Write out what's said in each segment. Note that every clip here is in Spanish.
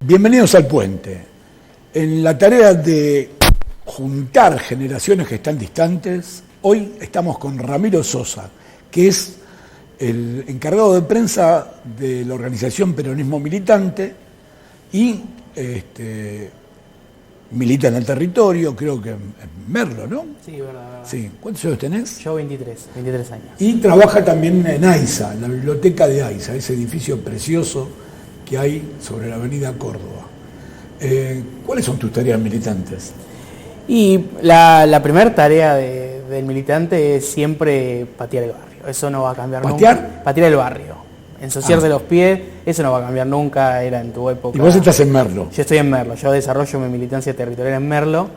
Bienvenidos al Puente. En la tarea de juntar generaciones que están distantes, hoy estamos con Ramiro Sosa, que es el encargado de prensa de la organización Peronismo Militante y milita en el territorio, creo que en Merlo, ¿no? Sí, verdad. Sí. ¿Cuántos años tenés? Yo 23 años. Y trabaja también en AISA, en la biblioteca de AISA, ese edificio precioso que hay sobre la avenida Córdoba. ¿Cuáles son tus tareas militantes? Y la primera tarea del militante es siempre patear el barrio. Eso no va a cambiar ¿Patear? nunca. Patear el barrio. Ensuciarse los pies, eso no va a cambiar nunca, era en tu época. Y vos estás en Merlo. Yo estoy en Merlo, yo desarrollo mi militancia territorial en Merlo,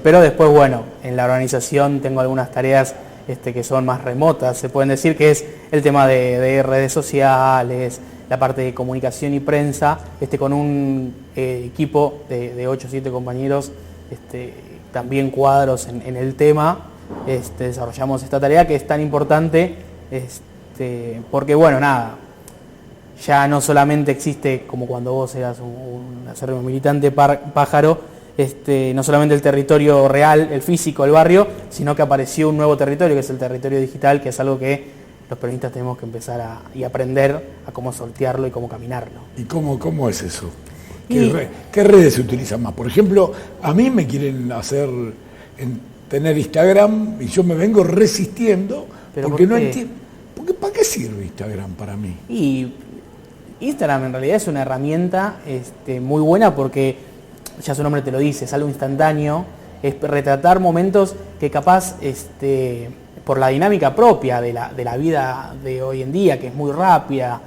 pero después, bueno, en la organización tengo algunas tareas que son más remotas, se pueden decir, que es el tema de redes sociales, la parte de comunicación y prensa, con un equipo de 8 o 7 compañeros, también cuadros en el tema, desarrollamos esta tarea que es tan importante, porque bueno, nada, ya no solamente existe, como cuando vos eras un acérrimo militante pájaro, no solamente el territorio real, el físico, el barrio, sino que apareció un nuevo territorio, que es el territorio digital, que es algo que los peronistas tenemos que empezar y aprender a cómo sortearlo y cómo caminarlo. ¿Y cómo es eso? ¿Qué redes se utilizan más? Por ejemplo, a mí me quieren hacer tener Instagram y yo me vengo resistiendo porque no entiendo. ¿Para qué sirve Instagram para mí? Y Instagram en realidad es una herramienta muy buena porque, ya su nombre te lo dice, es algo instantáneo, es retratar momentos que capaz, por la dinámica propia de la vida de hoy en día, que es muy rápida,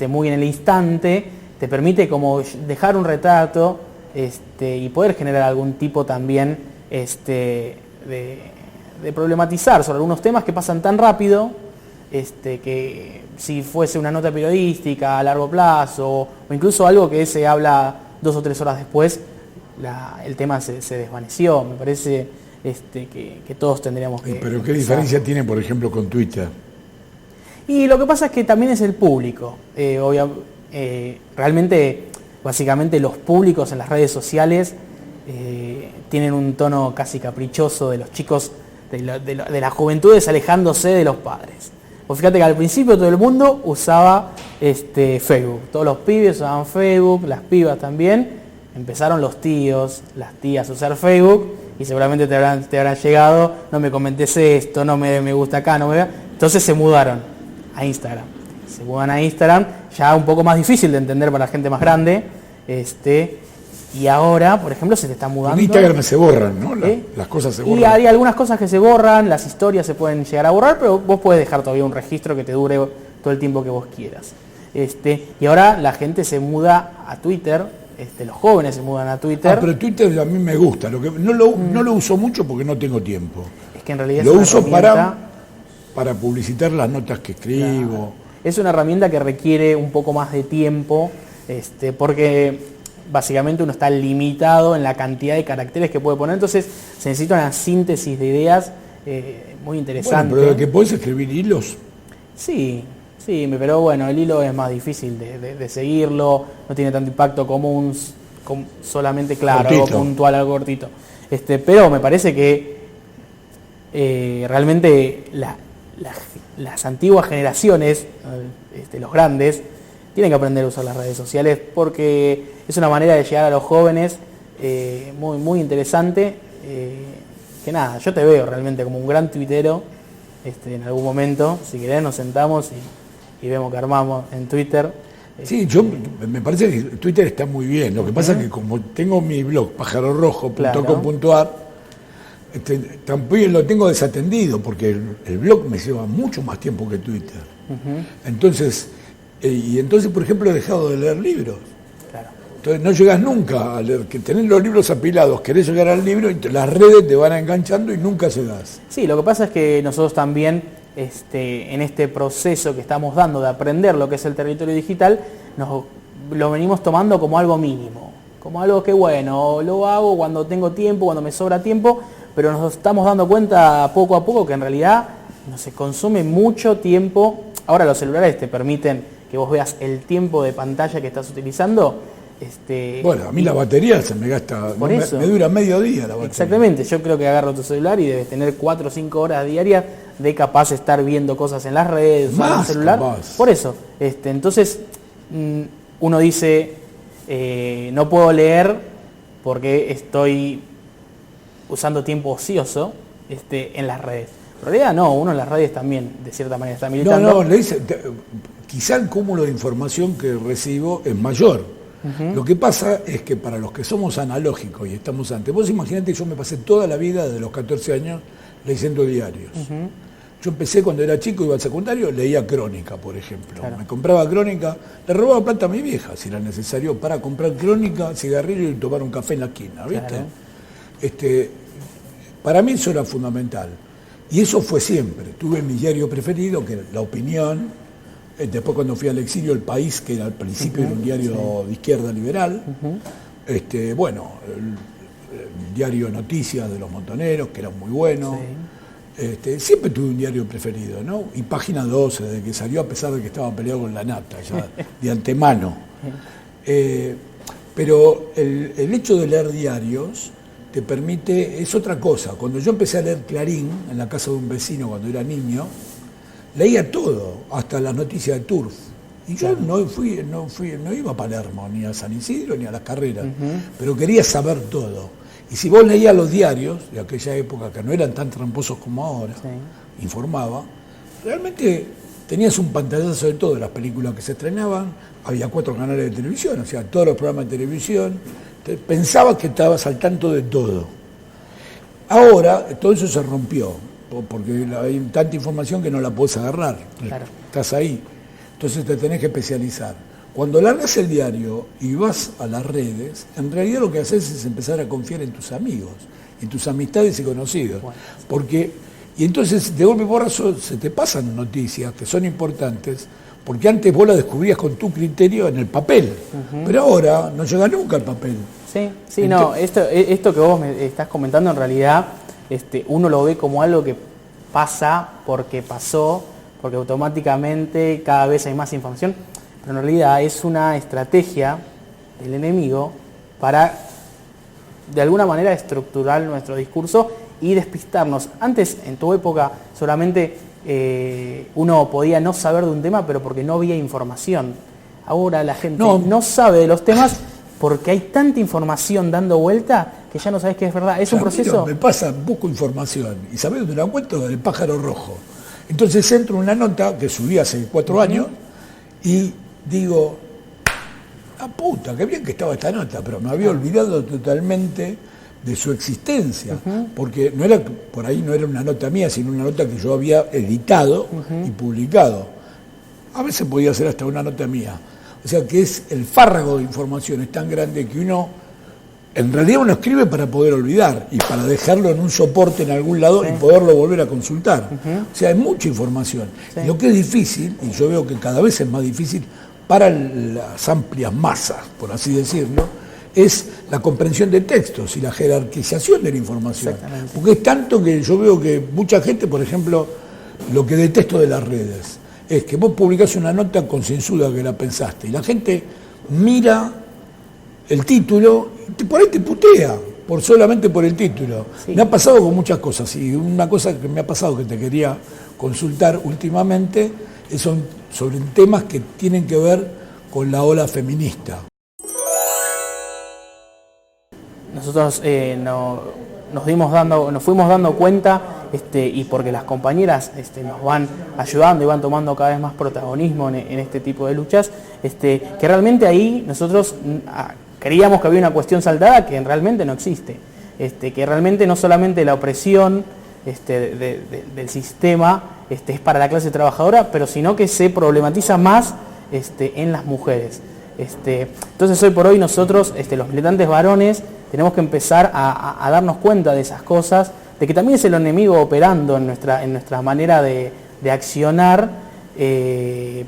muy en el instante, te permite como dejar un retrato y poder generar algún tipo también de problematizar sobre algunos temas que pasan tan rápido, que si fuese una nota periodística a largo plazo o incluso algo que se habla 2 o 3 horas después, el tema se desvaneció. Me parece que todos tendríamos que... ¿Pero qué diferencia tiene, por ejemplo, con Twitter? Y lo que pasa es que también es el público. Realmente, básicamente, los públicos en las redes sociales tienen un tono casi caprichoso de los chicos, de las juventudes alejándose de los padres. Vos fíjate que al principio todo el mundo usaba Facebook. Todos los pibes usaban Facebook, las pibas también. Empezaron los tíos, las tías a usar Facebook y seguramente te habrán llegado, no me comentes esto, no me gusta acá, no me vea. Entonces se mudaron a Instagram. Se mudan a Instagram, ya un poco más difícil de entender para la gente más grande. Y ahora, por ejemplo, se te está mudando. En Instagram se borran, ¿no? Las cosas se borran. Y hay algunas cosas que se borran, las historias se pueden llegar a borrar, pero vos podés dejar todavía un registro que te dure todo el tiempo que vos quieras. Y ahora la gente se muda a Twitter. Los jóvenes se mudan a Twitter. Pero Twitter a mí me gusta. No lo uso mucho porque no tengo tiempo. Es que en realidad lo uso para publicitar las notas que escribo. Claro. Es una herramienta que requiere un poco más de tiempo, porque básicamente uno está limitado en la cantidad de caracteres que puede poner. Entonces se necesita una síntesis de ideas muy interesante. Bueno, pero que podés escribir hilos. Sí, pero bueno, el hilo es más difícil de seguirlo, no tiene tanto impacto como solamente, claro, algo puntual, algo cortito. Pero me parece que realmente las antiguas generaciones, los grandes, tienen que aprender a usar las redes sociales porque es una manera de llegar a los jóvenes muy, muy interesante. Que nada, yo te veo realmente como un gran tuitero en algún momento. Si querés nos sentamos y vemos que armamos en Twitter. Sí, me parece que Twitter está muy bien. Lo que pasa es que como tengo mi blog pajarorojo.com.ar, también lo tengo desatendido porque el blog me lleva mucho más tiempo que Twitter. Entonces, por ejemplo, he dejado de leer libros. Claro. Entonces no llegas nunca a leer, que tenés los libros apilados, querés llegar al libro y las redes te van enganchando y nunca llegás. Sí, lo que pasa es que nosotros también en este proceso que estamos dando de aprender lo que es el territorio digital, lo venimos tomando como algo mínimo, como algo que bueno, lo hago cuando tengo tiempo, cuando me sobra tiempo, pero nos estamos dando cuenta poco a poco que en realidad se consume mucho tiempo. Ahora los celulares te permiten que vos veas el tiempo de pantalla que estás utilizando Bueno, a mí la batería se me gasta, por eso, me dura medio día la batería. Exactamente, yo creo que agarro tu celular y debes tener 4 o 5 horas diarias de capaz de estar viendo cosas en las redes, usando el celular. Capaz. Por eso, entonces uno dice, no puedo leer porque estoy usando tiempo ocioso en las redes. En realidad no, uno en las redes también de cierta manera está militando. No, le dice, quizá el cúmulo de información que recibo es mayor. Lo que pasa es que para los que somos analógicos y estamos antes, vos imaginate, yo me pasé toda la vida desde los 14 años leyendo diarios. Yo empecé cuando era chico, iba al secundario, leía Crónica, por ejemplo. Claro. Me compraba Crónica, le robaba plata a mi vieja, si era necesario, para comprar Crónica, cigarrillo y tomar un café en la esquina, ¿viste? Claro. Para mí eso era fundamental. Y eso fue siempre. Tuve mi diario preferido, que era La Opinión. Después cuando fui al exilio, El País, que era al principio era un diario de izquierda liberal. Bueno, el diario Noticias de los Montoneros, que era muy bueno. Siempre tuve un diario preferido, ¿no? Y Página 12, desde que salió, a pesar de que estaba peleado con la nata, ya de antemano. Pero el hecho de leer diarios te permite, es otra cosa. Cuando yo empecé a leer Clarín en la casa de un vecino cuando era niño, leía todo, hasta las noticias de Turf. Y yo no iba a Palermo, ni a San Isidro, ni a las carreras, pero quería saber todo. Y si vos leías los diarios de aquella época, que no eran tan tramposos como ahora, informaba, realmente tenías un pantallazo de todo, las películas que se estrenaban, había 4 canales de televisión, o sea, todos los programas de televisión, pensabas que estabas al tanto de todo. Ahora, todo eso se rompió, porque hay tanta información que no la podés agarrar, claro. Estás ahí, entonces te tenés que especializar. Cuando largas el diario y vas a las redes, en realidad lo que haces es empezar a confiar en tus amigos, en tus amistades y conocidos. Bueno. Y entonces de golpe y porrazo se te pasan noticias que son importantes, porque antes vos las descubrías con tu criterio en el papel, pero ahora no llega nunca al papel. Sí, no, esto que vos me estás comentando en realidad uno lo ve como algo que pasa porque pasó, porque automáticamente cada vez hay más información. Pero en realidad es una estrategia del enemigo para, de alguna manera, estructurar nuestro discurso y despistarnos. Antes, en tu época, solamente uno podía no saber de un tema, pero porque no había información. Ahora la gente no sabe de los temas porque hay tanta información dando vuelta que ya no sabes qué es verdad. Es un proceso... Me pasa, busco información y ¿sabés dónde la encuentro? Del Pájaro Rojo. Entonces entro en una nota que subí hace 4 años y digo, puta, qué bien que estaba esta nota, pero me había olvidado totalmente de su existencia, porque por ahí no era una nota mía, sino una nota que yo había editado y publicado. A veces podía ser hasta una nota mía. O sea que el fárrago de información es tan grande que en realidad uno escribe para poder olvidar y para dejarlo en un soporte en algún lado y poderlo volver a consultar. O sea, hay mucha información. Y lo que es difícil, y yo veo que cada vez es más difícil, para las amplias masas, por así decirlo, es la comprensión de textos y la jerarquización de la información. Porque es tanto que yo veo que mucha gente, por ejemplo, lo que detesto de las redes, es que vos publicás una nota concienzuda que la pensaste, y la gente mira el título, y por ahí te putea, solamente por el título. Me ha pasado con muchas cosas, y una cosa que me ha pasado que te quería consultar últimamente, son sobre temas que tienen que ver con la ola feminista. Nosotros nos fuimos dando cuenta, y porque las compañeras nos van ayudando y van tomando cada vez más protagonismo en este tipo de luchas, que realmente ahí nosotros creíamos que había una cuestión saldada que realmente no existe, que realmente no solamente la opresión del sistema es para la clase trabajadora, pero sino que se problematiza más en las mujeres. Entonces hoy por hoy nosotros, los militantes varones, tenemos que empezar a darnos cuenta de esas cosas, de que también es el enemigo operando en nuestra manera de accionar,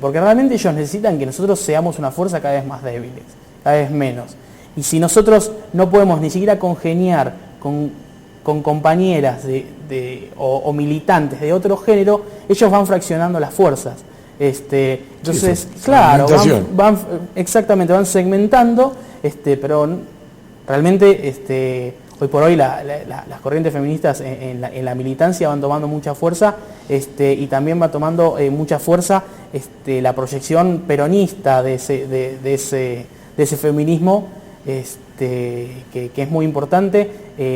porque realmente ellos necesitan que nosotros seamos una fuerza cada vez más débiles, cada vez menos. Y si nosotros no podemos ni siquiera congeniar con compañeras o militantes de otro género, ellos van fraccionando las fuerzas. Entonces, claro, van segmentando pero realmente hoy por hoy las corrientes feministas en la militancia van tomando mucha fuerza, y también va tomando mucha fuerza la proyección peronista de ese feminismo, que es muy importante,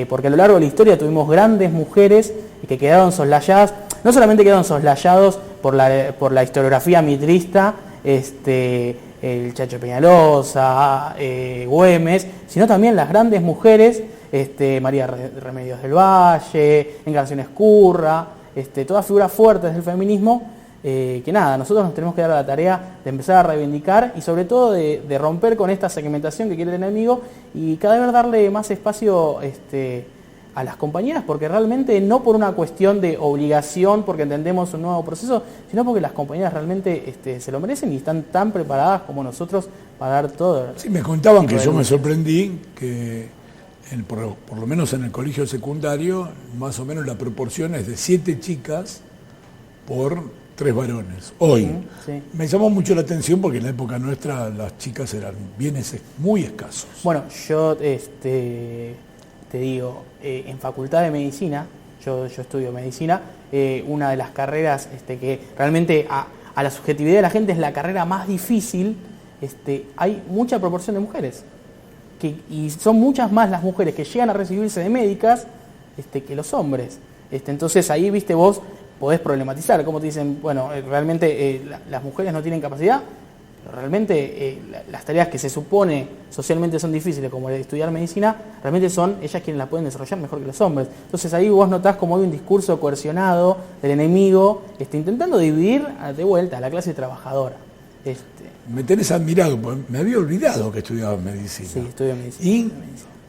porque a lo largo de la historia tuvimos grandes mujeres que quedaron soslayadas, no solamente quedaron soslayados por la historiografía mitrista, el Chacho Peñalosa, Güemes, sino también las grandes mujeres, María Remedios del Valle, Encarnación Escurra, todas figuras fuertes del feminismo, que nada, nosotros nos tenemos que dar a la tarea de empezar a reivindicar y sobre todo de romper con esta segmentación que quiere el enemigo y cada vez darle más espacio a las compañeras, porque realmente no por una cuestión de obligación, porque entendemos un nuevo proceso, sino porque las compañeras realmente se lo merecen y están tan preparadas como nosotros para dar todo. Sí, me contaban que yo me sorprendí que por lo menos en el colegio secundario, más o menos la proporción es de 7 chicas por 3 varones. Hoy sí. Me llamó mucho la atención porque en la época nuestra las chicas eran muy escasos. Bueno, yo te digo, en Facultad de Medicina, yo estudio medicina, una de las carreras que realmente a la subjetividad de la gente es la carrera más difícil, hay mucha proporción de mujeres. Y son muchas más las mujeres que llegan a recibirse de médicas que los hombres. Entonces ahí, viste, vos podés problematizar, como te dicen, bueno, realmente las mujeres no tienen capacidad, pero realmente las tareas que se supone socialmente son difíciles, como el de estudiar medicina, realmente son ellas quienes la pueden desarrollar mejor que los hombres. Entonces ahí vos notás como hay un discurso coercionado del enemigo, intentando dividir de vuelta a la clase trabajadora. Me tenés admirado, porque me había olvidado que estudiabas medicina. Sí, estudio medicina. ¿Y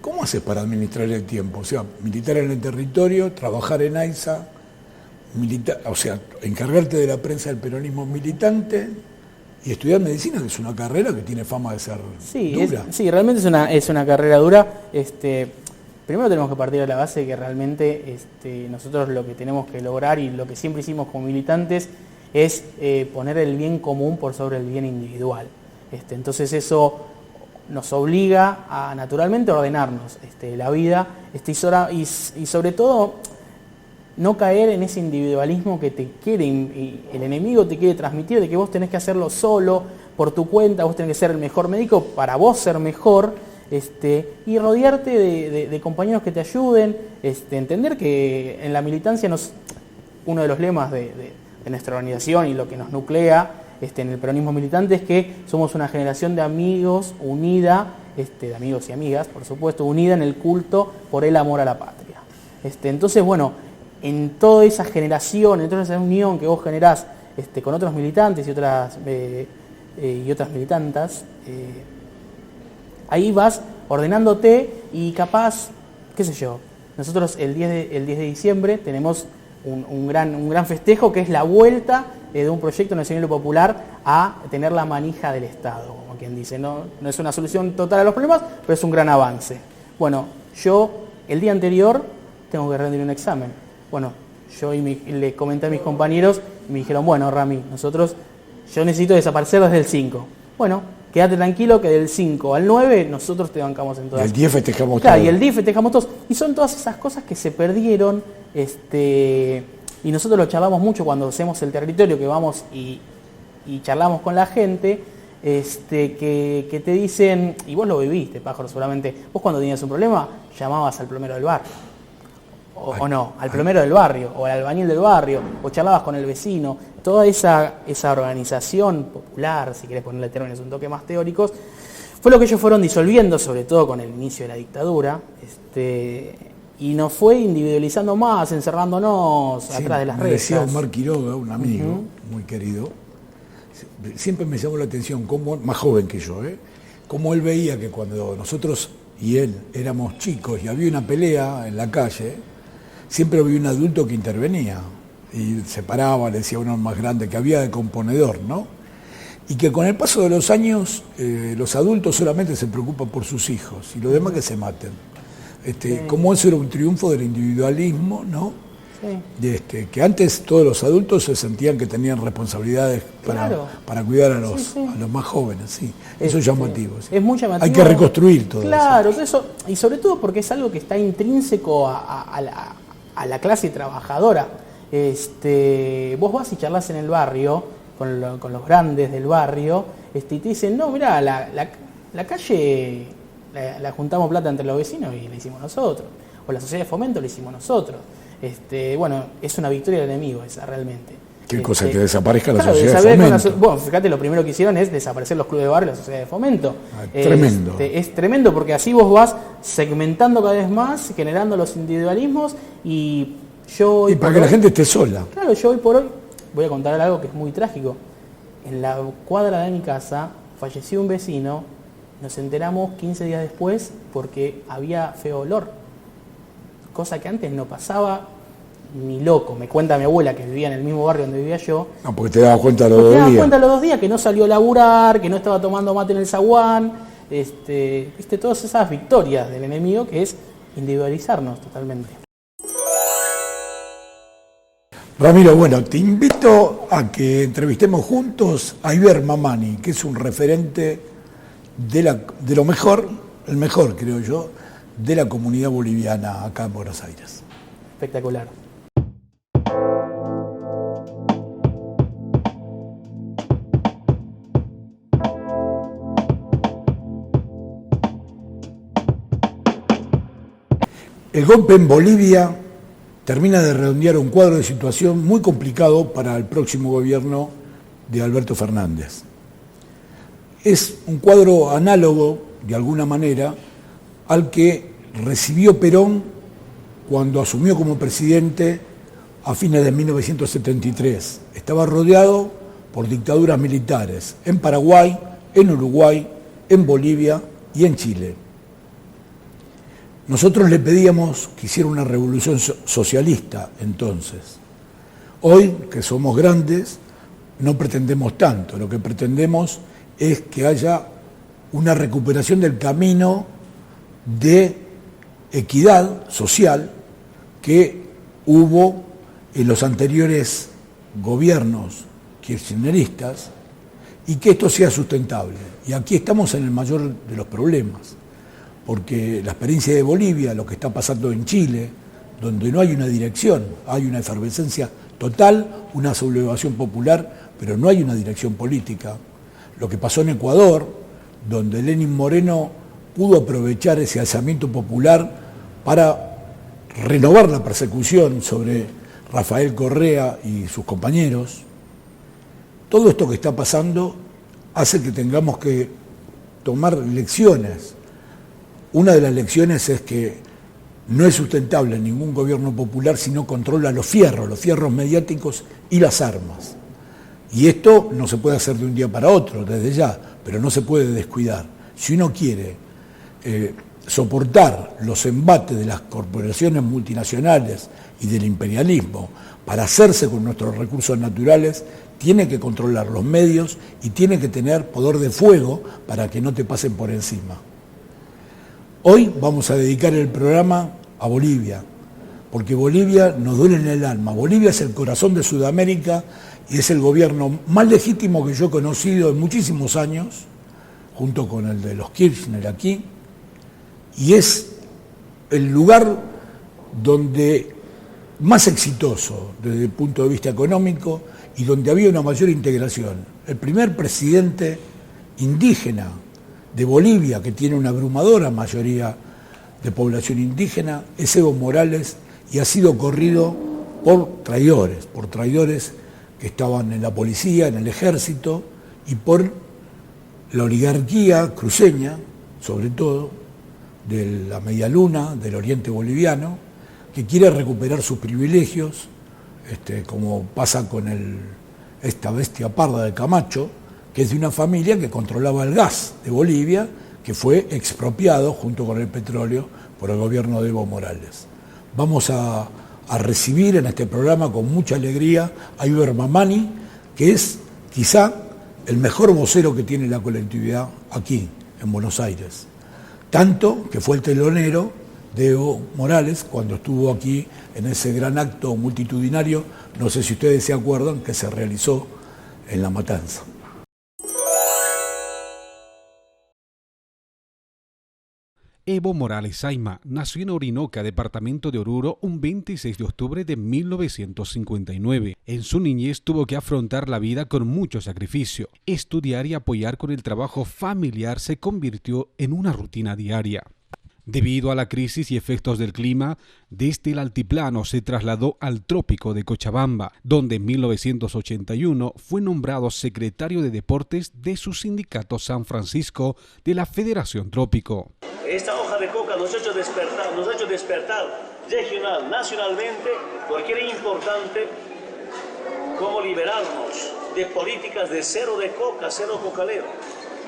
cómo haces para administrar el tiempo? O sea, militar en el territorio, trabajar en AISA, encargarte de la prensa del peronismo militante y estudiar medicina, que es una carrera que tiene fama de ser dura. Sí, realmente es una carrera dura. Primero tenemos que partir de la base de que realmente nosotros lo que tenemos que lograr y lo que siempre hicimos como militantes es poner el bien común por sobre el bien individual. Entonces eso nos obliga a naturalmente ordenarnos la vida y sobre todo no caer en ese individualismo que el enemigo te quiere transmitir, de que vos tenés que hacerlo solo, por tu cuenta, vos tenés que ser el mejor médico para vos ser mejor, y rodearte de compañeros que te ayuden, entender que en la militancia uno de los lemas de nuestra organización y lo que nos nuclea en el peronismo militante es que somos una generación de amigos unida, de amigos y amigas, por supuesto, unida en el culto por el amor a la patria. Entonces, bueno, en toda esa generación, en toda esa unión que vos generás con otros militantes y otras militantas, ahí vas ordenándote y capaz, qué sé yo, nosotros el 10 de diciembre tenemos un gran festejo que es la vuelta de un proyecto nacional y popular a tener la manija del Estado, como quien dice. No es una solución total a los problemas, pero es un gran avance. Bueno, yo el día anterior tengo que rendir un examen. Bueno, yo le comenté a mis compañeros y me dijeron, bueno, Rami, yo necesito desaparecer desde el 5. Bueno, quédate tranquilo que del 5 al 9 nosotros te bancamos en todas. Y el 10 festejamos todos. Claro, y el 10 festejamos todos. Y son todas esas cosas que se perdieron, y nosotros lo charlamos mucho cuando hacemos el territorio, que vamos y charlamos con la gente, que te dicen, y vos lo viviste, Pájaro, seguramente, vos cuando tenías un problema llamabas al plomero del barrio, o no, al plomero del barrio, o al albañil del barrio, o charlabas con el vecino. Toda esa organización popular, si querés ponerle términos un toque más teóricos, fue lo que ellos fueron disolviendo, sobre todo con el inicio de la dictadura, y nos fue individualizando más, encerrándonos atrás de las redes. Decía Omar Quiroga, un amigo muy querido, siempre me llamó la atención, más joven que yo, cómo él veía que cuando nosotros y él éramos chicos y había una pelea en la calle, siempre había un adulto que intervenía y se paraba, le decía a uno más grande, que había de componedor, ¿no? Y que con el paso de los años los adultos solamente se preocupan por sus hijos y los demás que se maten. Como eso era un triunfo del individualismo, ¿no? que antes todos los adultos se sentían que tenían responsabilidades para cuidar a los más jóvenes, sí. Eso es llamativo. Sí. Es muy llamativo. Hay que reconstruir todo eso. Claro, eso, y sobre todo porque es algo que está intrínseco a la clase trabajadora. Vos vas y charlas en el barrio con los grandes del barrio, y te dicen, no, mirá, la calle la juntamos plata entre los vecinos y la hicimos nosotros, o la sociedad de fomento la hicimos nosotros. Bueno, es una victoria del enemigo esa realmente. ¿Qué cosa? Que desaparezca la sociedad de fomento. Bueno, fíjate, lo primero que hicieron es desaparecer los clubes de barrio y la sociedad de fomento. Tremendo. Es tremendo porque así vos vas segmentando cada vez más, generando los individualismos y para que la gente esté sola. Claro, yo hoy por hoy voy a contar algo que es muy trágico. En la cuadra de mi casa falleció un vecino, nos enteramos 15 días después porque había feo olor. Cosa que antes no pasaba ni loco. Me cuenta mi abuela, que vivía en el mismo barrio donde vivía yo. No, porque te dabas cuenta los 2 días. Te dabas cuenta los 2 días, que no salió a laburar, que no estaba tomando mate en el zaguán. Viste, todas esas victorias del enemigo, que es individualizarnos totalmente. Ramiro, bueno, te invito a que entrevistemos juntos a Iber Mamani, que es un referente de lo mejor, el mejor creo yo, de la comunidad boliviana acá en Buenos Aires. Espectacular. El golpe en Bolivia termina de redondear un cuadro de situación muy complicado para el próximo gobierno de Alberto Fernández. Es un cuadro análogo, de alguna manera, al que recibió Perón cuando asumió como presidente a fines de 1973. Estaba rodeado por dictaduras militares en Paraguay, en Uruguay, en Bolivia y en Chile. Nosotros le pedíamos que hiciera una revolución socialista entonces. Hoy, que somos grandes, no pretendemos tanto. Lo que pretendemos es que haya una recuperación del camino de equidad social que hubo en los anteriores gobiernos kirchneristas y que esto sea sustentable. Y aquí estamos en el mayor de los problemas, porque la experiencia de Bolivia, lo que está pasando en Chile, donde no hay una dirección, hay una efervescencia total, una sublevación popular, pero no hay una dirección política. Lo que pasó en Ecuador, donde Lenín Moreno pudo aprovechar ese alzamiento popular para renovar la persecución sobre Rafael Correa y sus compañeros. Todo esto que está pasando hace que tengamos que tomar lecciones. Una de las lecciones es que no es sustentable ningún gobierno popular si no controla los fierros mediáticos y las armas. Y esto no se puede hacer de un día para otro, desde ya, pero no se puede descuidar. Si uno quiere soportar los embates de las corporaciones multinacionales y del imperialismo para hacerse con nuestros recursos naturales, tiene que controlar los medios y tiene que tener poder de fuego para que no te pasen por encima. Hoy vamos a dedicar el programa a Bolivia, porque Bolivia nos duele en el alma. Bolivia es el corazón de Sudamérica y es el gobierno más legítimo que yo he conocido en muchísimos años, junto con el de los Kirchner aquí, y es el lugar donde más exitoso desde el punto de vista económico y donde había una mayor integración. El primer presidente indígena de Bolivia, que tiene una abrumadora mayoría de población indígena, es Evo Morales, y ha sido corrido por traidores que estaban en la policía, en el ejército, y por la oligarquía cruceña, sobre todo, de la media luna, del oriente boliviano, que quiere recuperar sus privilegios, como pasa con esta bestia parda de Camacho, que es de una familia que controlaba el gas de Bolivia, que fue expropiado junto con el petróleo por el gobierno de Evo Morales. Vamos a recibir en este programa con mucha alegría a Iber Mamani, que es quizá el mejor vocero que tiene la colectividad aquí, en Buenos Aires. Tanto que fue el telonero de Evo Morales cuando estuvo aquí en ese gran acto multitudinario, no sé si ustedes se acuerdan, que se realizó en La Matanza. Evo Morales Saima nació en Orinoca, departamento de Oruro, un 26 de octubre de 1959. En su niñez tuvo que afrontar la vida con mucho sacrificio. Estudiar y apoyar con el trabajo familiar se convirtió en una rutina diaria. Debido a la crisis y efectos del clima, desde el altiplano se trasladó al trópico de Cochabamba, donde en 1981 fue nombrado secretario de Deportes de su sindicato San Francisco de la Federación Trópico. Esta hoja de coca nos ha hecho despertar regional, nacionalmente, porque era importante cómo liberarnos de políticas de cero de coca, cero cocalero.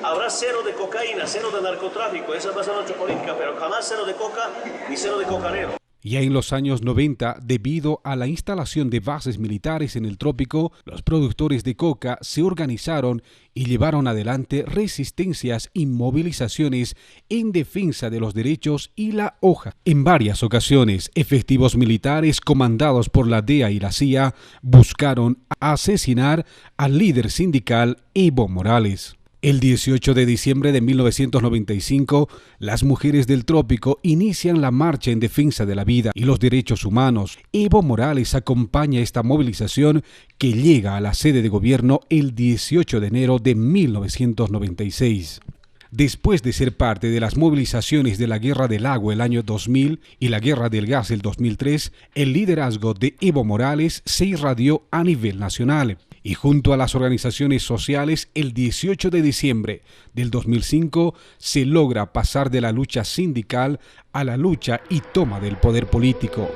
Habrá cero de cocaína, cero de narcotráfico, esa va a ser nuestra política, pero jamás cero de coca ni cero de cocalero. Ya en los años 90, debido a la instalación de bases militares en el trópico, los productores de coca se organizaron y llevaron adelante resistencias y movilizaciones en defensa de los derechos y la hoja. En varias ocasiones, efectivos militares comandados por la DEA y la CIA buscaron asesinar al líder sindical Evo Morales. El 18 de diciembre de 1995, las mujeres del trópico inician la marcha en defensa de la vida y los derechos humanos. Evo Morales acompaña esta movilización que llega a la sede de gobierno el 18 de enero de 1996. Después de ser parte de las movilizaciones de la Guerra del Agua el año 2000 y la Guerra del Gas el 2003, el liderazgo de Evo Morales se irradió a nivel nacional. Y junto a las organizaciones sociales, el 18 de diciembre del 2005 se logra pasar de la lucha sindical a la lucha y toma del poder político.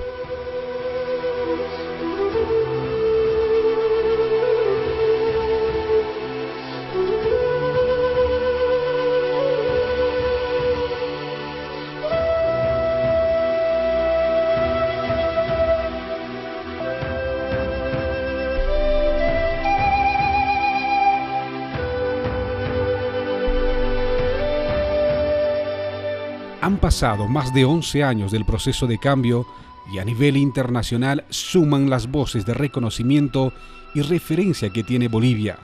Han pasado más de 11 años del proceso de cambio y a nivel internacional suman las voces de reconocimiento y referencia que tiene Bolivia.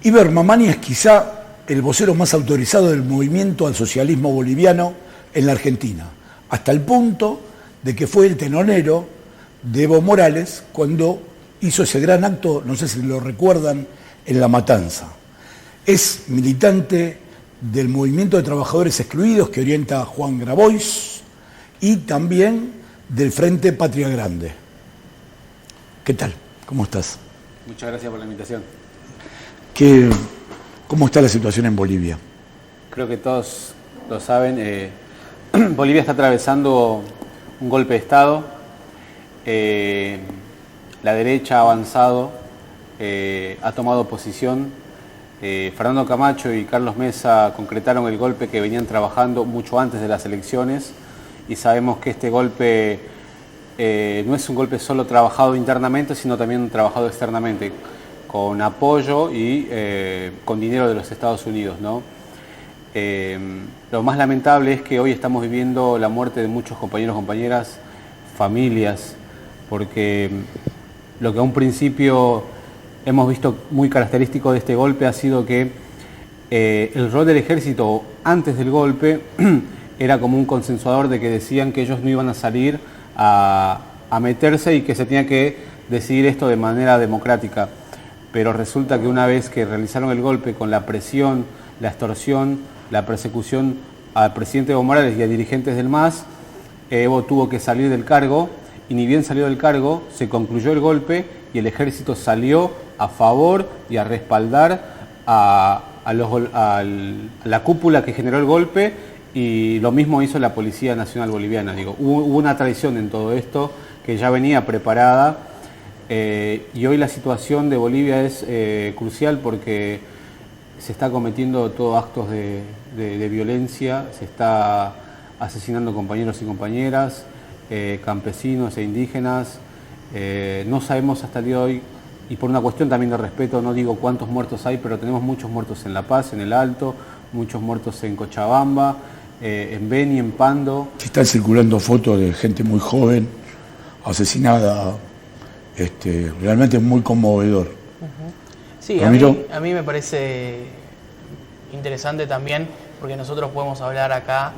Iber Mamani es quizá el vocero más autorizado del movimiento al socialismo boliviano en la Argentina, hasta el punto de que fue el telonero de Evo Morales cuando hizo ese gran acto, no sé si lo recuerdan, en La Matanza. Es militante del movimiento de trabajadores excluidos que orienta Juan Grabois y también del Frente Patria Grande. ¿Qué tal? ¿Cómo estás? Muchas gracias por la invitación. ¿Cómo está la situación en Bolivia? Creo que todos lo saben. Bolivia está atravesando un golpe de Estado. La derecha ha avanzado, ha tomado posición. Fernando Camacho y Carlos Mesa concretaron el golpe que venían trabajando mucho antes de las elecciones y sabemos que este golpe no es un golpe solo trabajado internamente, sino también trabajado externamente, con apoyo y con dinero de los Estados Unidos, ¿no? Lo más lamentable es que hoy estamos viviendo la muerte de muchos compañeros, compañeras, familias, porque lo que a un principio hemos visto muy característico de este golpe ha sido que el rol del ejército antes del golpe era como un consensuador de que decían que ellos no iban a salir a meterse y que se tenía que decidir esto de manera democrática. Pero resulta que una vez que realizaron el golpe con la presión, la extorsión, la persecución al presidente Evo Morales y a dirigentes del MAS, Evo tuvo que salir del cargo, y ni bien salió del cargo, se concluyó el golpe y el ejército salió a favor y a respaldar a la cúpula que generó el golpe, y lo mismo hizo la Policía Nacional Boliviana. Digo, hubo una traición en todo esto que ya venía preparada, y hoy la situación de Bolivia es crucial porque se está cometiendo todos actos de violencia, se está asesinando compañeros y compañeras, campesinos e indígenas. No sabemos hasta el día de hoy, y por una cuestión también de respeto, no digo cuántos muertos hay, pero tenemos muchos muertos en La Paz, en el Alto, muchos muertos en Cochabamba, en Beni, en Pando. Están circulando fotos de gente muy joven, asesinada, realmente es muy conmovedor. Sí, a mí me parece interesante también, porque nosotros podemos hablar acá,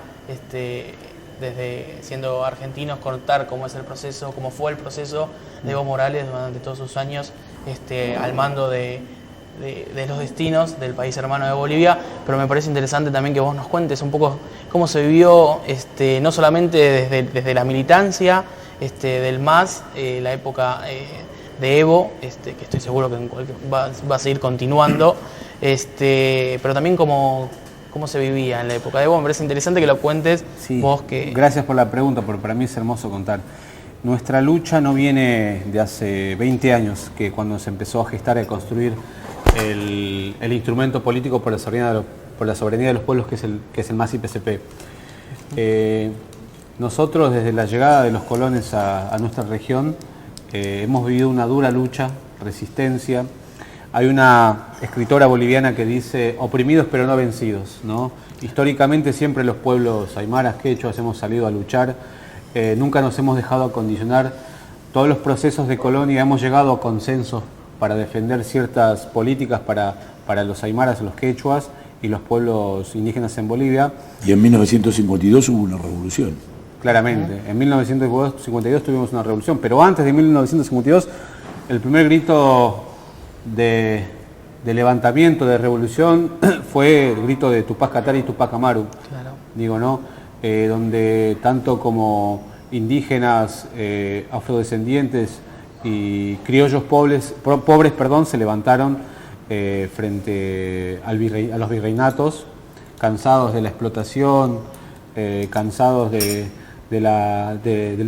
desde siendo argentinos, contar cómo es el proceso, cómo fue el proceso de Evo Morales durante todos sus años al mando de los destinos del país hermano de Bolivia, pero me parece interesante también que vos nos cuentes un poco cómo se vivió, no solamente desde la militancia del MAS, la época de Evo, que estoy seguro que va a seguir continuando, pero también cómo se vivía en la época de Evo. Me parece interesante que lo cuentes. Sí, vos que... Gracias por la pregunta, porque para mí es hermoso contar. Nuestra lucha no viene de hace 20 años, que cuando se empezó a gestar y a construir el instrumento político por la soberanía de los pueblos, que es el MAS y PCP. Nosotros, desde la llegada de los colones a nuestra región, hemos vivido una dura lucha, resistencia. Hay una escritora boliviana que dice: oprimidos pero no vencidos, ¿no? Históricamente siempre los pueblos aymaras, quechuas, hemos salido a luchar, nunca nos hemos dejado acondicionar. Todos los procesos de colonia hemos llegado a consensos para defender ciertas políticas para los aymaras, los quechuas y los pueblos indígenas en Bolivia. Y en 1952 hubo una revolución. Claramente, en 1952 tuvimos una revolución, pero antes de 1952 el primer grito de levantamiento, de revolución, fue el grito de Tupac Katari y Tupac Amaru. Claro. Digo, ¿no? Donde tanto como indígenas, afrodescendientes y criollos pobres, se levantaron frente a los virreinatos, cansados de la explotación, cansados del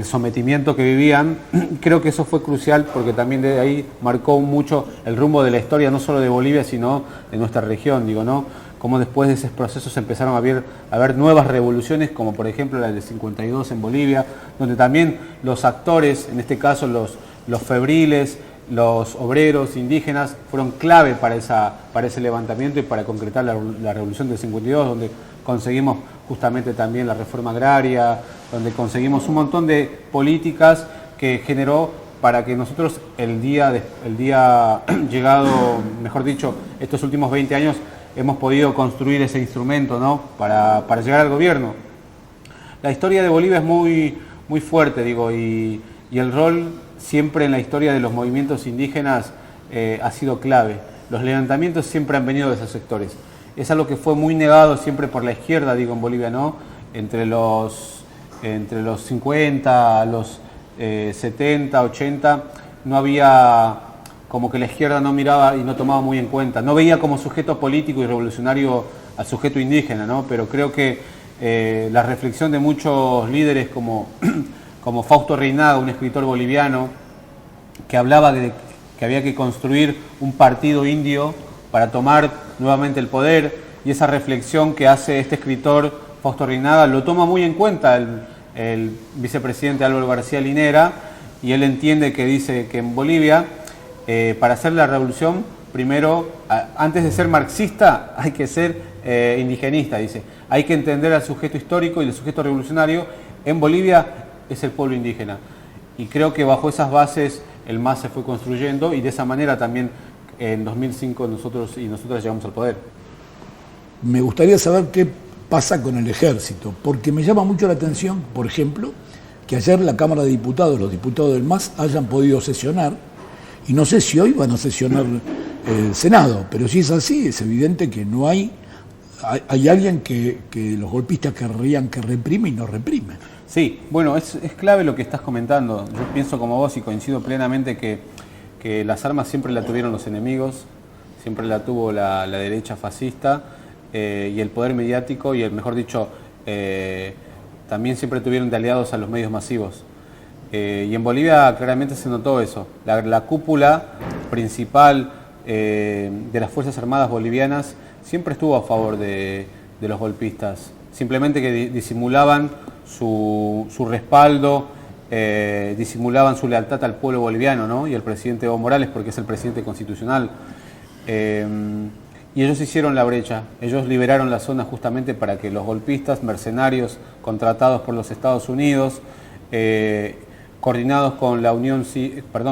sometimiento que vivían. Creo que eso fue crucial porque también de ahí marcó mucho el rumbo de la historia, no solo de Bolivia, sino de nuestra región, digo, ¿no? Como después de esos procesos empezaron a haber nuevas revoluciones, como por ejemplo la del 52 en Bolivia, donde también los actores, en este caso los febriles, los obreros indígenas, fueron clave para ese levantamiento y para concretar la revolución del 52, donde conseguimos justamente también la reforma agraria, donde conseguimos un montón de políticas que generó para que nosotros el día llegado, mejor dicho, estos últimos 20 años, hemos podido construir ese instrumento, ¿no? para llegar al gobierno. La historia de Bolivia es muy, muy fuerte, digo, y el rol siempre en la historia de los movimientos indígenas ha sido clave. Los levantamientos siempre han venido de esos sectores. Es algo que fue muy negado siempre por la izquierda, digo, en Bolivia, ¿no? Entre los 50, los 70, 80, no había, como que la izquierda no miraba y no tomaba muy en cuenta. No veía como sujeto político y revolucionario al sujeto indígena, ¿no? Pero creo que la reflexión de muchos líderes como Fausto Reinaga, un escritor boliviano, que hablaba de que había que construir un partido indio para tomar nuevamente el poder, y esa reflexión que hace este escritor, Fausto Reinaga, lo toma muy en cuenta el vicepresidente Álvaro García Linera, y él entiende que dice que en Bolivia, para hacer la revolución, primero, antes de ser marxista, hay que ser indigenista, dice. Hay que entender al sujeto histórico y el sujeto revolucionario. En Bolivia es el pueblo indígena. Y creo que bajo esas bases el MAS se fue construyendo, y de esa manera también en 2005 nosotros y nosotras llegamos al poder. Me gustaría saber qué pasa con el ejército, porque me llama mucho la atención, por ejemplo, que ayer la Cámara de Diputados, los diputados del MAS, hayan podido sesionar Y no sé si hoy van a sesionar el Senado, pero si es así, es evidente que no hay alguien que los golpistas querrían que reprime y no reprime. Sí, bueno, es clave lo que estás comentando. Yo pienso como vos y coincido plenamente que las armas siempre la tuvieron los enemigos, siempre la tuvo la derecha fascista, y el poder mediático y mejor dicho, también siempre tuvieron de aliados a los medios masivos. Y en Bolivia claramente se notó eso. La cúpula principal de las Fuerzas Armadas bolivianas siempre estuvo a favor de los golpistas. Simplemente que disimulaban su respaldo, disimulaban su lealtad al pueblo boliviano, ¿no? Y al presidente Evo Morales, porque es el presidente constitucional. Y ellos hicieron la brecha, ellos liberaron la zona justamente para que los golpistas, mercenarios contratados por los Estados Unidos, coordinados con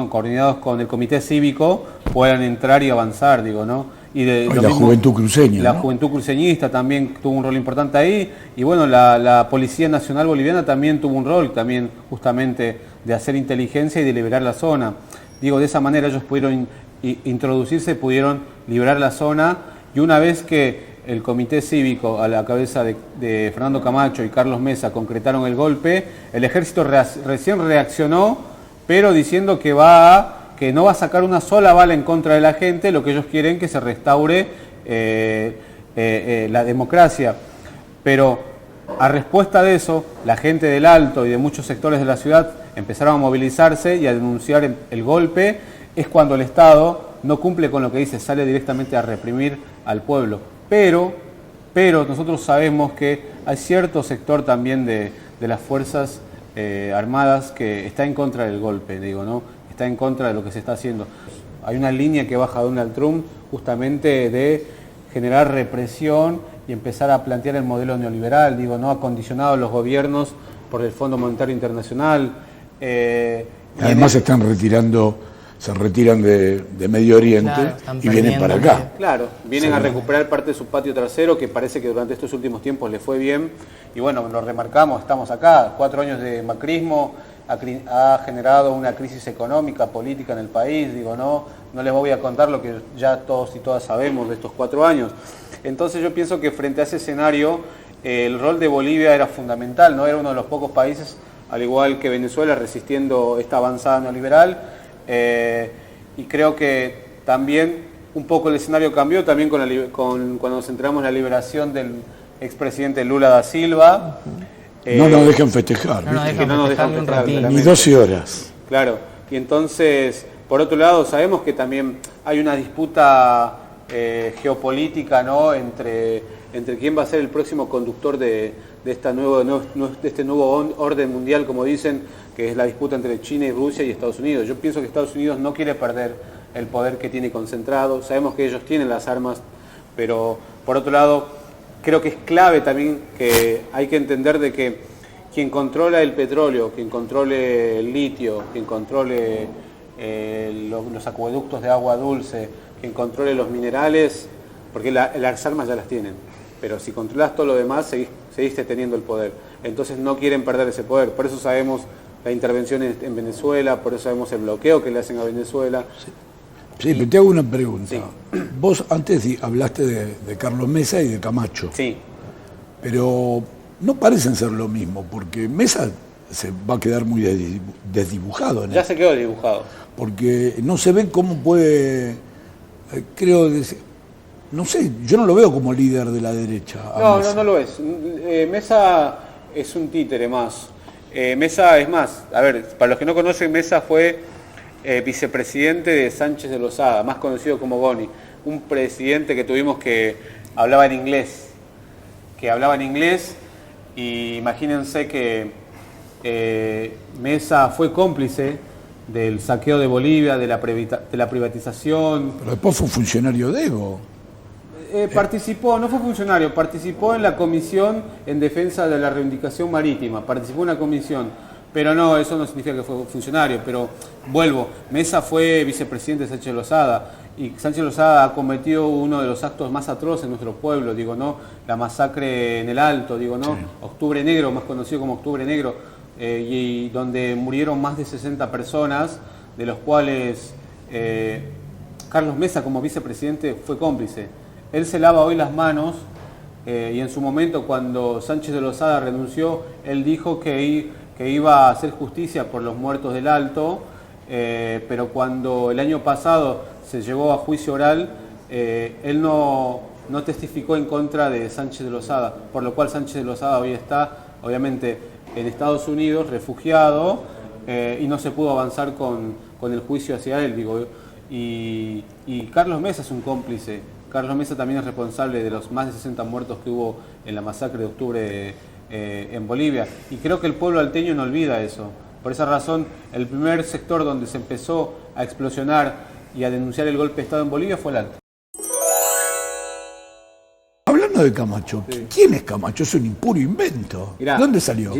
coordinados con el Comité Cívico, puedan entrar y avanzar, digo, ¿no? Y la Juventud Cruceña. La ¿no? Juventud Cruceñista también tuvo un rol importante ahí, y bueno, la Policía Nacional Boliviana también tuvo un rol, también justamente de hacer inteligencia y de liberar la zona. Digo, de esa manera ellos pudieron introducirse, pudieron liberar la zona, y una vez que el Comité Cívico, a la cabeza de Fernando Camacho y Carlos Mesa, concretaron el golpe, el ejército recién reaccionó, pero diciendo que no va a sacar una sola bala en contra de la gente, lo que ellos quieren que se restaure la democracia. Pero a respuesta de eso, la gente del Alto y de muchos sectores de la ciudad empezaron a movilizarse y a denunciar el golpe. Es cuando el Estado no cumple con lo que dice, sale directamente a reprimir al pueblo. Pero nosotros sabemos que hay cierto sector también de las Fuerzas Armadas que está en contra del golpe, digo, ¿no? Está en contra de lo que se está haciendo. Hay una línea que baja Donald Trump justamente de generar represión y empezar a plantear el modelo neoliberal, digo, ¿no? Acondicionado a los gobiernos por el Fondo Monetario Internacional. Además se retiran de Medio Oriente, claro, y vienen para acá. Claro, vienen a recuperar parte de su patio trasero, que parece que durante estos últimos tiempos les fue bien. Y bueno, lo remarcamos, estamos acá, 4 años de macrismo, ha generado una crisis económica, política en el país, digo, no les voy a contar lo que ya todos y todas sabemos de estos 4 años. Entonces yo pienso que frente a ese escenario, el rol de Bolivia era fundamental, ¿no? Era uno de los pocos países, al igual que Venezuela, resistiendo esta avanzada neoliberal. Y creo que también un poco el escenario cambió también cuando nos enteramos en la liberación del expresidente Lula da Silva. No nos dejan festejar, no nos dejan un ratito. Ni 12 horas. Claro, y entonces, por otro lado, sabemos que también hay una disputa geopolítica, ¿no? entre quién va a ser el próximo conductor de este nuevo orden mundial, como dicen, que es la disputa entre China y Rusia y Estados Unidos. Yo pienso que Estados Unidos no quiere perder el poder que tiene concentrado. Sabemos que ellos tienen las armas, pero por otro lado, creo que es clave también que hay que entender de que quien controla el petróleo, quien controle el litio, quien controle los acueductos de agua dulce, quien controle los minerales, porque las armas ya las tienen, pero si controlas todo lo demás, seguiste teniendo el poder. Entonces no quieren perder ese poder. Por eso sabemos la intervención en Venezuela, por eso sabemos el bloqueo que le hacen a Venezuela. Sí, pero te hago una pregunta. Sí. Vos antes hablaste de Carlos Mesa y de Camacho. Sí. Pero no parecen ser lo mismo, porque Mesa se va a quedar muy desdibujado. Ya se quedó dibujado. Porque no se ve cómo puede, creo, no sé, yo no lo veo como líder de la derecha. No lo es. Mesa es un títere más. Mesa es más, a ver, para los que no conocen, Mesa fue vicepresidente de Sánchez de Lozada, más conocido como Goni, un presidente que tuvimos que hablaba en inglés, y imagínense que Mesa fue cómplice del saqueo de Bolivia, de la privatización. Pero después fue funcionario de Evo. Participó, no fue funcionario, participó en la comisión en defensa de la reivindicación marítima, participó en una comisión, pero no, eso no significa que fue funcionario, pero vuelvo, Mesa fue vicepresidente de Sánchez Lozada, y Sánchez Lozada ha cometido uno de los actos más atroces en nuestro pueblo, digo, ¿no? La masacre en el Alto, digo, ¿no? Sí. Octubre Negro, más conocido como Octubre Negro, y donde murieron más de 60 personas, de los cuales Carlos Mesa, como vicepresidente, fue cómplice. Él se lava hoy las manos y en su momento, cuando Sánchez de Lozada renunció, él dijo que iba a hacer justicia por los muertos del Alto, pero cuando el año pasado se llegó a juicio oral, él no testificó en contra de Sánchez de Lozada, por lo cual Sánchez de Lozada hoy está, obviamente, en Estados Unidos, refugiado, y no se pudo avanzar con el juicio hacia él, digo. Y Carlos Mesa es un cómplice. Carlos Mesa también es responsable de los más de 60 muertos que hubo en la masacre de octubre en Bolivia. Y creo que el pueblo alteño no olvida eso. Por esa razón, el primer sector donde se empezó a explosionar y a denunciar el golpe de Estado en Bolivia fue el Alto. Hablando de Camacho, sí. ¿Quién es Camacho? Es un puro invento. Mirá, ¿dónde salió?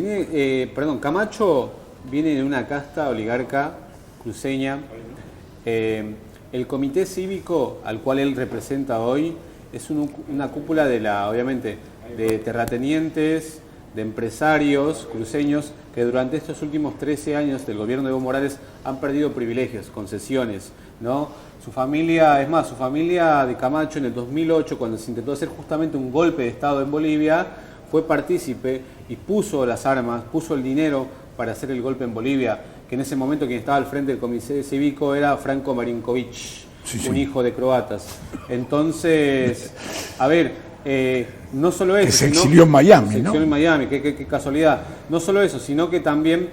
Camacho viene de una casta oligarca cruceña. El comité cívico al cual él representa hoy es una cúpula obviamente, de terratenientes, de empresarios cruceños que durante estos últimos 13 años del gobierno de Evo Morales han perdido privilegios, concesiones, ¿no? Su familia de Camacho en el 2008, cuando se intentó hacer justamente un golpe de Estado en Bolivia, fue partícipe y puso las armas, puso el dinero para hacer el golpe en Bolivia, que en ese momento quien estaba al frente del comité cívico era Franco Marinkovic, un hijo de croatas. Entonces, a ver, no solo eso... Que se exilió en Miami, ¿no? Se exilió en Miami, qué casualidad. No solo eso, sino que también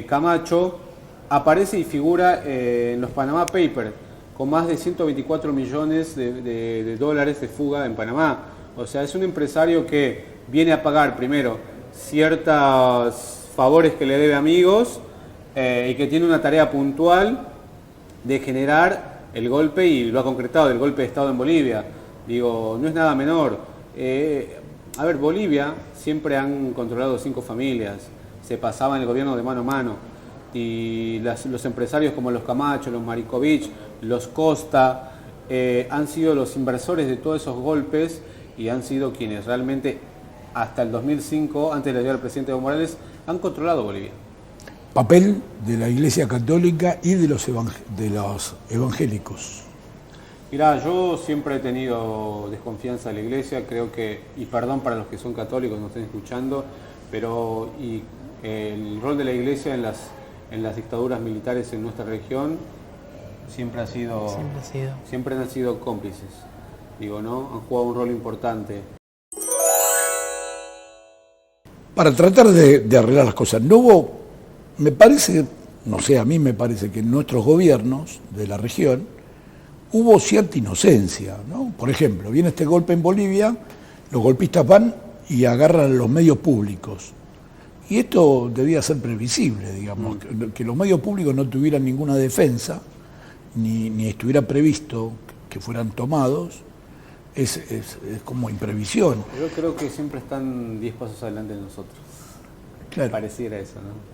Camacho aparece y figura en los Panama Papers, con más de 124 millones de dólares de fuga en Panamá. O sea, es un empresario que viene a pagar primero ciertos favores que le debe a amigos y que tiene una tarea puntual de generar el golpe, y lo ha concretado, el golpe de Estado en Bolivia. Digo, no es nada menor. A ver, Bolivia siempre han controlado 5 familias, se pasaba en el gobierno de mano a mano, y los empresarios como los Camacho, los Marinkovic, los Costa, han sido los inversores de todos esos golpes y han sido quienes realmente hasta el 2005, antes de la llegada del presidente Evo Morales, han controlado Bolivia. Papel de la Iglesia Católica y de los evangélicos. Mirá, yo siempre he tenido desconfianza de la Iglesia, creo que, y perdón para los que son católicos, nos estén escuchando, pero el rol de la Iglesia en las dictaduras militares en nuestra región siempre han sido cómplices, digo, ¿no? Han jugado un rol importante. Para tratar de arreglar las cosas, no hubo, me parece, no sé, a mí me parece que en nuestros gobiernos de la región hubo cierta inocencia, ¿no? Por ejemplo, viene este golpe en Bolivia, los golpistas van y agarran los medios públicos. Y esto debía ser previsible, digamos, que los medios públicos no tuvieran ninguna defensa, ni estuviera previsto que fueran tomados, es como imprevisión. Yo creo que siempre están 10 pasos adelante de nosotros. Claro. Pareciera eso, ¿no?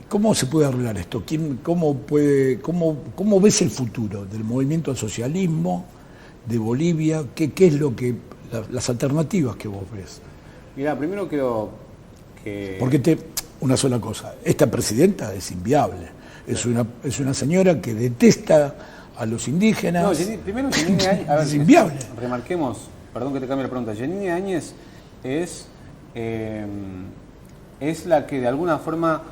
¿Cómo se puede arreglar esto? ¿Cómo ves el futuro del movimiento al socialismo, de Bolivia? ¿Qué es lo que las alternativas que vos ves? Mira, primero creo que... Porque una sola cosa, esta presidenta es inviable. Es una señora que detesta a los indígenas. No, primero Yanine Áñez, a ver, es inviable. Remarquemos, perdón que te cambie la pregunta, Yanine Áñez es la que de alguna forma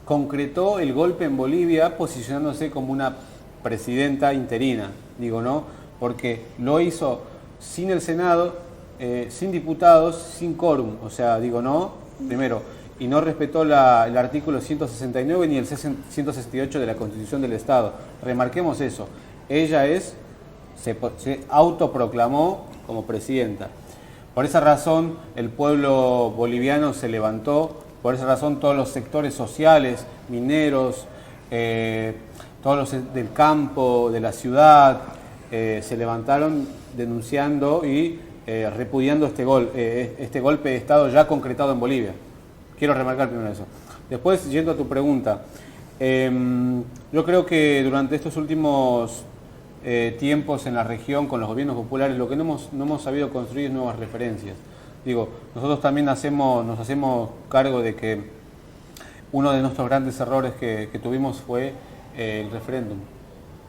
concretó el golpe en Bolivia posicionándose como una presidenta interina, digo, ¿no? Porque lo hizo sin el Senado, sin diputados, sin quórum, o sea, digo, ¿no? Primero, y no respetó el artículo 169 ni el 168 de la Constitución del Estado. Remarquemos eso. Ella se autoproclamó como presidenta. Por esa razón, el pueblo boliviano se levantó. Por esa razón, todos los sectores sociales, mineros, todos los del campo, de la ciudad, se levantaron denunciando y repudiando este golpe de Estado ya concretado en Bolivia. Quiero remarcar primero eso. Después, yendo a tu pregunta, yo creo que durante estos últimos tiempos en la región, con los gobiernos populares, lo que no hemos sabido construir es nuevas referencias. Digo, nosotros también nos hacemos cargo de que uno de nuestros grandes errores que tuvimos fue el referéndum.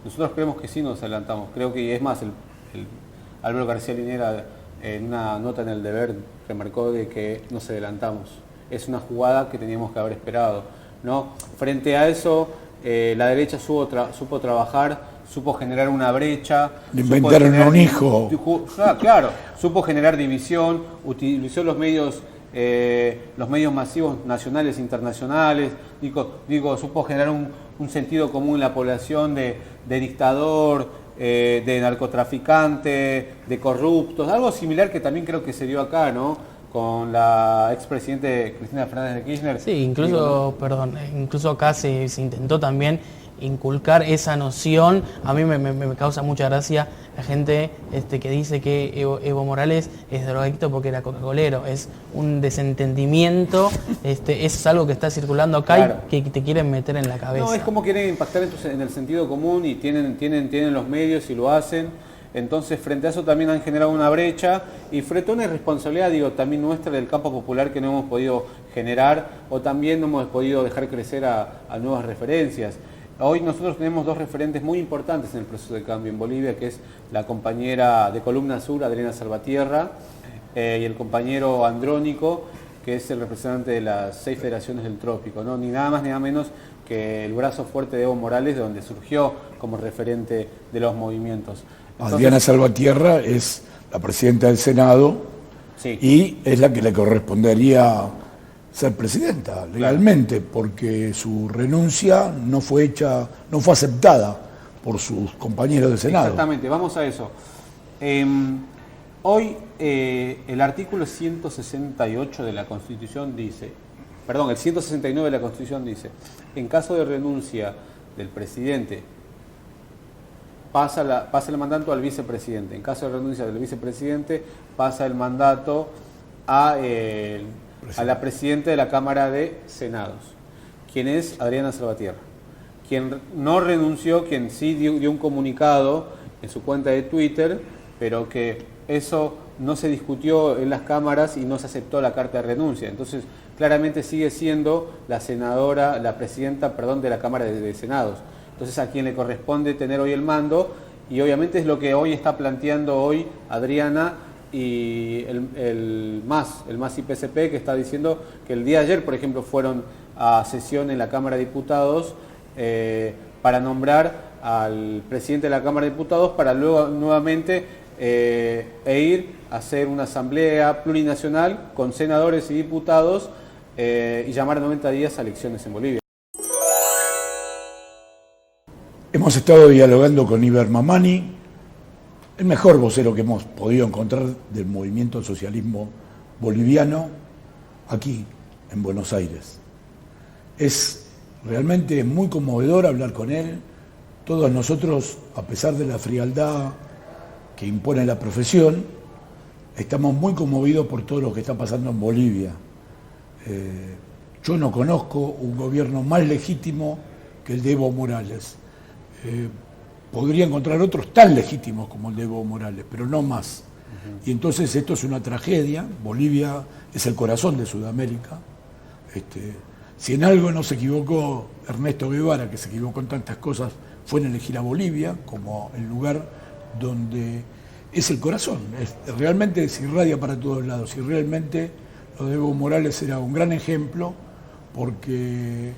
Nosotros creemos que sí nos adelantamos. Creo que, es más, Álvaro García Linera, en una nota en El Deber, remarcó de que nos adelantamos. Es una jugada que teníamos que haber esperado, ¿no? Frente a eso, la derecha supo trabajar, supo generar una brecha. Le inventaron un hijo. Claro, supo generar división, utilizó los medios masivos nacionales e internacionales, supo generar un sentido común en la población de dictador, de narcotraficante, de corruptos, algo similar que también creo que se dio acá, ¿no? Con la expresidente Cristina Fernández de Kirchner. Sí, incluso acá se intentó también inculcar esa noción. A mí me causa mucha gracia la gente que dice que Evo Morales es drogadicto porque era coca-colero. Es un desentendimiento, es algo que está circulando acá, claro, y que te quieren meter en la cabeza. No, es como quieren impactar en el sentido común y tienen los medios y lo hacen. Entonces, frente a eso también han generado una brecha y frente a una irresponsabilidad, también nuestra del campo popular que no hemos podido generar o también no hemos podido dejar crecer a nuevas referencias. Hoy nosotros tenemos dos referentes muy importantes en el proceso de cambio en Bolivia, que es la compañera de Columna Sur, Adriana Salvatierra, y el compañero Andrónico, que es el representante de las 6 federaciones del trópico, ¿no? Ni nada más ni nada menos que el brazo fuerte de Evo Morales, de donde surgió como referente de los movimientos. Entonces, Adriana Salvatierra es la presidenta del Senado, sí, y es la que le correspondería ser presidenta legalmente, claro, porque su renuncia no fue aceptada por sus compañeros del Senado. Exactamente, vamos a eso. Hoy el artículo 168 de la Constitución dice, el 169 de la Constitución dice, en caso de renuncia del presidente, pasa el mandato al vicepresidente. En caso de renuncia del vicepresidente, pasa el mandato a la presidenta de la Cámara de Senados, quien es Adriana Salvatierra. Quien no renunció, quien sí dio un comunicado en su cuenta de Twitter, pero que eso no se discutió en las cámaras y no se aceptó la carta de renuncia. Entonces, claramente sigue siendo la presidenta de la Cámara de Senados. Entonces, a quien le corresponde tener hoy el mando, y obviamente es lo que hoy está planteando hoy Adriana y el MAS y PSP, que está diciendo que el día de ayer, por ejemplo, fueron a sesión en la Cámara de Diputados para nombrar al presidente de la Cámara de Diputados para luego nuevamente ir a hacer una asamblea plurinacional con senadores y diputados y llamar a 90 días a elecciones en Bolivia. Hemos estado dialogando con Iber Mamani, el mejor vocero que hemos podido encontrar del movimiento socialismo boliviano aquí en Buenos Aires. Es realmente muy conmovedor hablar con él. Todos nosotros, a pesar de la frialdad que impone la profesión, estamos muy conmovidos por todo lo que está pasando en Bolivia. Yo no conozco un gobierno más legítimo que el de Evo Morales. Podría encontrar otros tan legítimos como el de Evo Morales, pero no más. Y entonces esto es una tragedia. Bolivia es el corazón de Sudamérica. Si en algo no se equivocó Ernesto Guevara, que se equivocó en tantas cosas, fue en elegir a Bolivia como el lugar donde es el corazón. Realmente se irradia para todos lados. Y realmente lo de Evo Morales era un gran ejemplo porque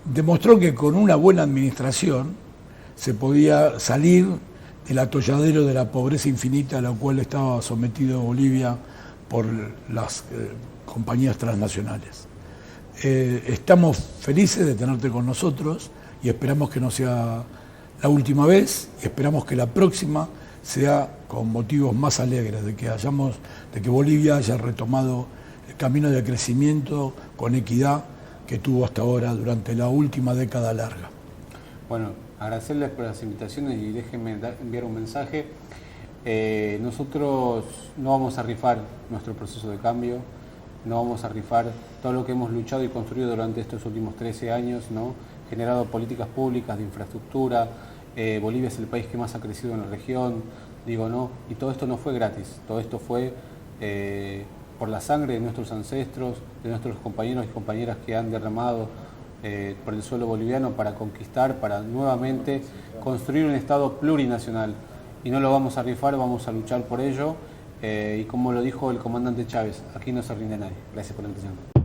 demostró que con una buena administración se podía salir del atolladero de la pobreza infinita a la cual estaba sometido Bolivia por las compañías transnacionales. Estamos felices de tenerte con nosotros y esperamos que no sea la última vez y esperamos que la próxima sea con motivos más alegres, de que Bolivia haya retomado el camino de crecimiento con equidad que tuvo hasta ahora durante la última década larga. Bueno, agradecerles por las invitaciones y déjenme enviar un mensaje. Nosotros no vamos a rifar nuestro proceso de cambio, no vamos a rifar todo lo que hemos luchado y construido durante estos últimos 13 años, ¿no? Generado políticas públicas de infraestructura. Bolivia es el país que más ha crecido en la región, y todo esto no fue gratis, todo esto fue por la sangre de nuestros ancestros, de nuestros compañeros y compañeras que han derramado por el suelo boliviano para conquistar, para nuevamente construir un Estado plurinacional. Y no lo vamos a rifar, vamos a luchar por ello. Y como lo dijo el comandante Chávez, aquí no se rinde nadie. Gracias por la atención.